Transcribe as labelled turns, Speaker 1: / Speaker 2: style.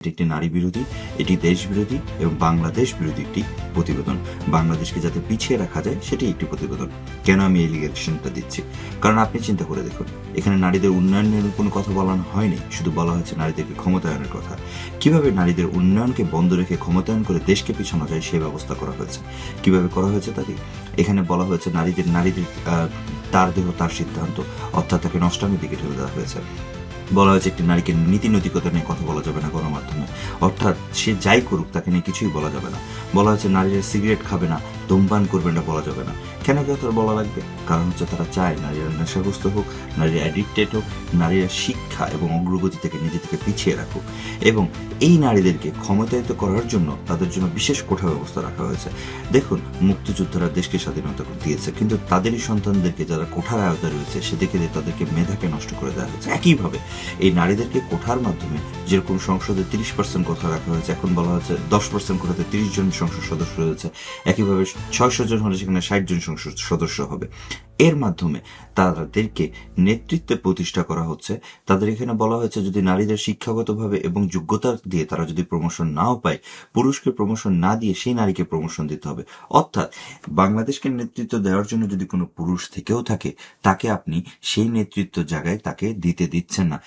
Speaker 1: এটি একটি নারী বিরোধী, এটি দেশ বিরোধী এবং বাংলাদেশ বিরোধী একটি প্রতিবেদন। বাংলাদেশকে যাতে পিছিয়ে রাখা যায় সেটি একটি প্রতিবেদন। কেন আমি এই লিগেশনটা দিচ্ছি? কারণ আপনি চিন্তা করে দেখুন, এখানে নারীদের উন্নয়নের কোনো কথা বলা হয়নি, শুধু বলা হয়েছে নারীদেরকে ক্ষমতায়নের কথা। কিভাবে নারীদের উন্নয়নকে বন্ধ রেখে ক্ষমতায়ন করে দেশকে পিছানো যায় সেই ব্যবস্থা করা হয়েছে। কিভাবে করা হয়েছে তাকে এখানে বলা হয়েছে নারীদের তার দেহ তার সিদ্ধান্ত, অর্থাৎ তাকে নষ্টামির দিকে ঠেলে দেওয়া হয়েছে। বলা হয়েছে একটি নারীকে নীতি নৈতিকতা নিয়ে কথা বলা যাবে না গণমাধ্যমে, অর্থাৎ সে যাই করুক তাকে নিয়ে কিছুই বলা যাবে না। বলা হয়েছে নারীরা সিগারেট খাবে না, ধূমপান করবে না, বলা যাবে না। কেন তার বলা লাগবে? কারণ হচ্ছে তারা চায় নারীরা নেশাগ্রস্ত হোক, নারীরা অ্যাডিক্টেড হোক, নারীরা শিক্ষা এবং অগ্রগতি থেকে নিজে পিছিয়ে রাখুক। এবং এই নারীদেরকে ক্ষমতায়িত করার জন্য তাদের জন্য বিশেষ কোঠা ব্যবস্থা রাখা হয়েছে। দেখুন, মুক্তিযোদ্ধারা দেশকে স্বাধীনতা দিয়েছে, কিন্তু তাদেরই সন্তানদেরকে যারা কোঠার আওতায় রয়েছে সেদিকে তাদেরকে মেধাকে নষ্ট করে দেওয়া হয়েছে। একইভাবে এই নারীদেরকে কোঠার মাধ্যমে যেরকম সংসদে 30% কোঠা রাখা হয়েছে, এখন বলা হচ্ছে 10% কোঠাতে 30 জন সংসদ সদস্য রয়েছে। একইভাবে 600 জন হলে সেখানে 60 জন সংসদ সদস্য হবে। এর মাধ্যমে তাদেরকে নেতৃত্বে প্রতিষ্ঠা করা হচ্ছে। তাদের এখানে বলা হয়েছে যদি নারীদের শিক্ষাগতভাবে এবং যোগ্যতা দিয়ে তারা যদি প্রমোশন নাও পায়, পুরুষকে প্রমোশন না দিয়ে সেই নারীকে প্রমোশন দিতে হবে। অর্থাৎ বাংলাদেশকে নেতৃত্ব দেওয়ার জন্য যদি কোনো পুরুষ থেকেও থাকে, তাকে আপনি সেই নেতৃত্ব জায়গায় তাকে দিচ্ছেন না।